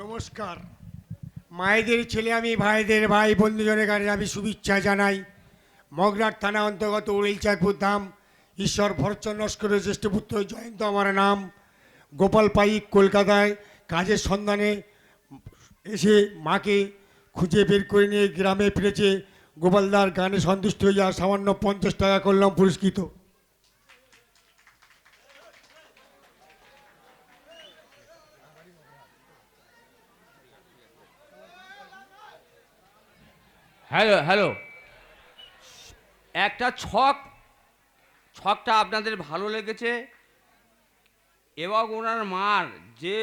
নমস্কার। মায়েদের ছেলে আমি, ভাইদের ভাই, বন্ধুজনের কাছে আমি শুভেচ্ছা জানাই। মগরাট থানা অন্তর্গত উড়িলচাঁদপুর ধাম ঈশ্বর ভরচন্দ্র নস্করের জ্যেষ্ঠ পুত্র জয়ন্ত আমার নাম। গোপাল পাইক কলকাতায় কাজের সন্ধানে এসে মাকে খুঁজে বের করে নিয়ে গ্রামে ফিরেছে। গোপালদার গানে সন্তুষ্ট হইয়া সামান্য 50 টাকা করলাম পুরস্কৃত। হ্যালো হ্যালো, একটা ছকটা আপনাদের ভালো লেগেছে এবং ওনার মার যে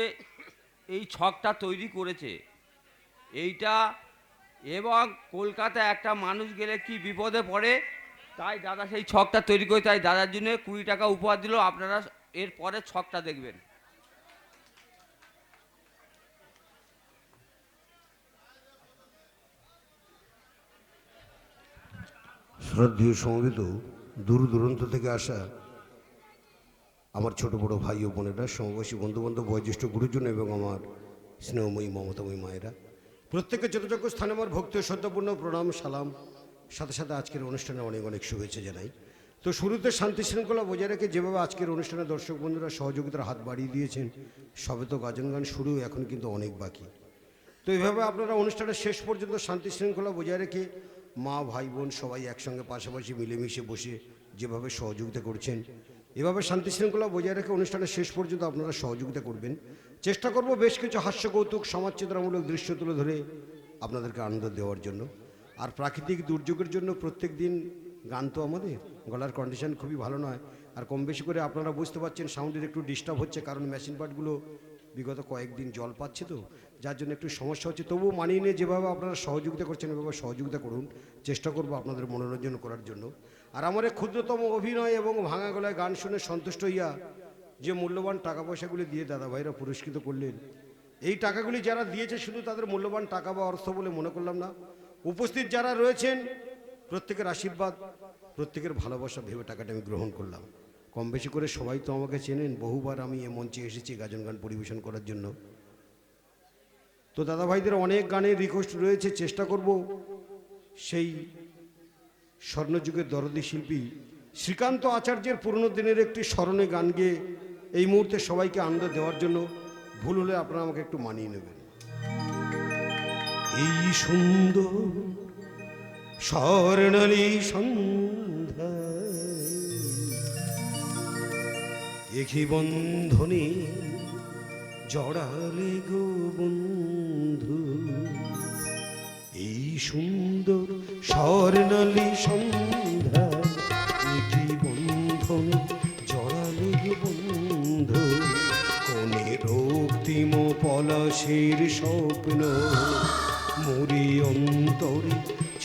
এই ছকটা তৈরি করেছে এইটা, এবং কলকাতায় একটা মানুষ গেলে কি বিপদে পড়ে, তাই দাদা সেই ছকটা তৈরি করে, তাই দাদার জন্য 20 টাকা উপহার দিল। আপনারা এর পরে ছকটা দেখবেন। শ্রদ্ধেয় সমবেত দূর দূরান্ত থেকে আসা আমার ছোট বড় ভাই ও বোনেরা, সমবয়সী বন্ধুবান্ধব, বয়োজ্যেষ্ঠ গুরুজন এবং আমার স্নেহময়ী মমতাময়ী মায়েরা, প্রত্যেকের যথাযোগ্য স্থানে আমার ভক্তি ও শ্রদ্ধাপূর্ণ প্রণাম সালাম, সাথে সাথে আজকের অনুষ্ঠানে অনেক অনেক শুভেচ্ছা জানাই। তো শুরুতে শান্তি শৃঙ্খলা বজায় রেখে যেভাবে আজকের অনুষ্ঠানে দর্শক বন্ধুরা সহযোগিতার হাত বাড়িয়ে দিয়েছেন, সবে তো গাজন গান শুরু, এখন কিন্তু অনেক বাকি। তো এইভাবে আপনারা অনুষ্ঠানের শেষ পর্যন্ত শান্তি শৃঙ্খলা বজায় রেখে মা ভাই বোন সবাই একসঙ্গে পাশাপাশি মিলেমিশে বসে যেভাবে সহযোগিতা করছেন, এভাবে শান্তি শৃঙ্খলা বজায় রেখে অনুষ্ঠানের শেষ পর্যন্ত আপনারা সহযোগিতা করবেন। চেষ্টা করব বেশ কিছু হাস্য কৌতুক সমাজচেতনামূলক দৃশ্য তুলে ধরে আপনাদেরকে আনন্দ দেওয়ার জন্য। আর প্রাকৃতিক দুর্যোগের জন্য প্রত্যেক দিন গান তো আমাদের গলার কন্ডিশন খুবই ভালো নয়, আর কম বেশি করে আপনারা বুঝতে পারছেন সাউন্ডের একটু ডিস্টার্ব হচ্ছে, কারণ মেশিন পার্টগুলো বিগত কয়েকদিন জল পাচ্ছে, তো যার জন্য একটু সমস্যা হচ্ছে। তবুও মানিয়ে নিয়ে যেভাবে আপনারা সহযোগিতা করছেন এভাবে সহযোগিতা করুন, চেষ্টা করব আপনাদের মনোরঞ্জন করার জন্য। আর আমার এই ক্ষুদ্রতম অভিনয় এবং ভাঙা গলায় গান শুনে সন্তুষ্ট হইয়া যে মূল্যবান টাকা পয়সাগুলি দিয়ে দাদাভাইরা পুরস্কৃত করলেন, এই টাকাগুলি যারা দিয়েছে শুধু তাদের মূল্যবান টাকা বা অর্থ বলে মনে করলাম না, উপস্থিত যারা রয়েছেন প্রত্যেকের আশীর্বাদ, প্রত্যেকের ভালোবাসা ভেবে টাকাটা আমি গ্রহণ করলাম। কম বেশি করে সবাই তো আমাকে চেনেন, বহুবার আমি এ মঞ্চে এসেছি গাজন গান পরিবেশন করার জন্য। তো দাদাভাইদের অনেক গানের রিকোয়েস্ট রয়েছে, চেষ্টা করব সেই স্বর্ণযুগের দরদি শিল্পী শ্রীকান্ত আচার্যের পুরনো দিনের একটি স্মরণে গান গেয়ে এই মুহূর্তে সবাইকে আনন্দ দেওয়ার জন্য। ভুল হলে আপনারা আমাকে একটু মানিয়ে নেবেন। এই সুন্দর স্বর্ণালী সন্ধ্যা দেখি বন্ধনে জড়ালে গো বন্ধু, এই সুন্দর স্বর্ণালী সন্ধ্যা দেখি বন্ধনে জড়ালে গো বন্ধু, কোনে রক্তিম পলাশের স্বপ্ন মরি অন্তরে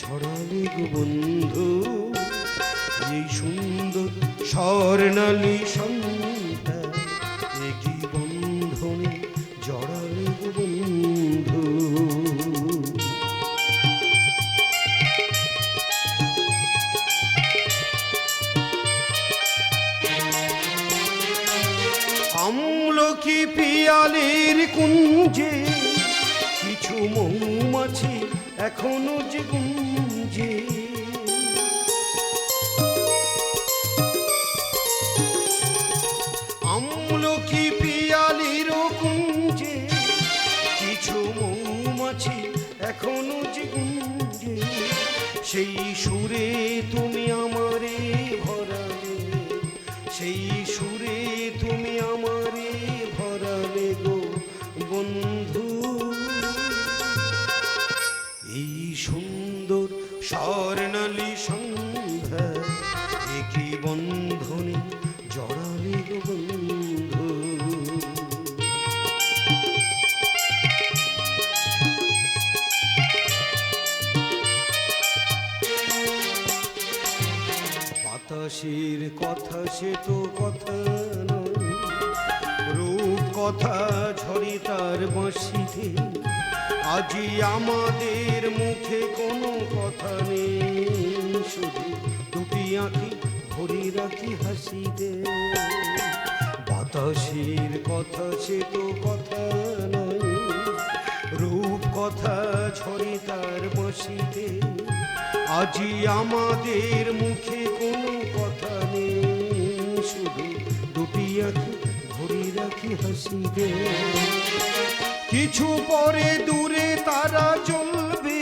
ছড়ালে গো বন্ধু, এই সুন্দর স্বর্ণালী সন্ধ্যা দেখি বন্ধনে জড়ালে গো বন্ধু। আমলকি পিয়ালের কুঞ্জে কিছু মৌমাছি এখনো যে গুঞ্জে, আমলকি পিয়ালের কুঞ্জে কিছু মৌমাছি এখনো যে গুঞ্জে, সেই সুরে তুমি আমারে ভরালে, সেই সুরে তুমি আমারে ভরালে গো বন্ধু, এই সুন্দর স্বর্ণালী সন্ধ্যা দেখি বন্ধনে জড়ালে গো বন্ধু। বাতাসের কথা সে তো কথা নয়, রূপ কথা ঝরে তার বাঁশিতে, আজি আমাদের মুখে কোনো কথা নেই, শুধু দুটি আঁখি ভরে রাখি হাসিতে। বাতাসের কথা সে তো কথা নয়, কথা ঝরে তার বাঁশিতে, আজি আমাদের মুখে কোনো কথা নেই, শুধু দুটি আঁখি ভরে রাখি হাসিতে। কিছু পরে দূরে তারা জ্বলবে,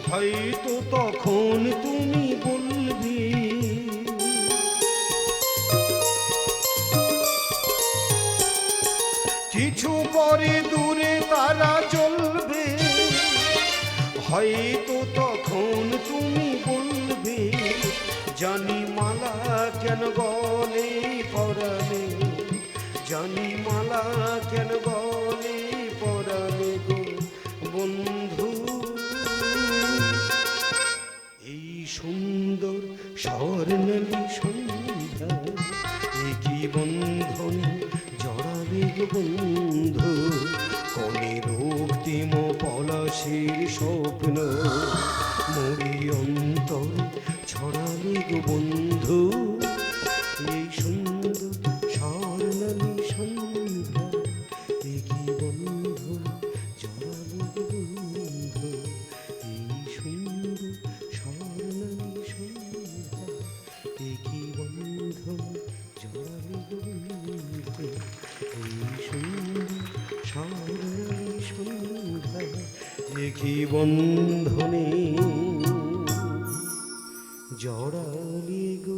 হয়তো তখন তুমি বলবে, কিছু পরে দূরে তারা জ্বলবে, হয়তো তখন তুমি বলবে, জানি মালা কেন গলে পরাণে, জানি মালা কেন গলে পরাণে গো বন্ধু। এই সুন্দর স্বর্ণালী সন্ধ্যা, কি বন্ধনে জড়াবে গো বন্ধু, কনে রক্তিম পলাশের স্বপ্ন মরি অন্তর ছড়াবে গো বন্ধু। এই সুন্দর স্বর্ণালী সন্ধ্যা, কি বন্ধু জড়াবে গো বন্ধু, এই সুন্দর স্বর্ণালী সন্ধ্যা, কি বন্ধু জড়াবে গো বন্ধু, এই সুন্দর স্বর্ণালী সন্ধ্যা, কি বন্ধনে জড়াবে গো।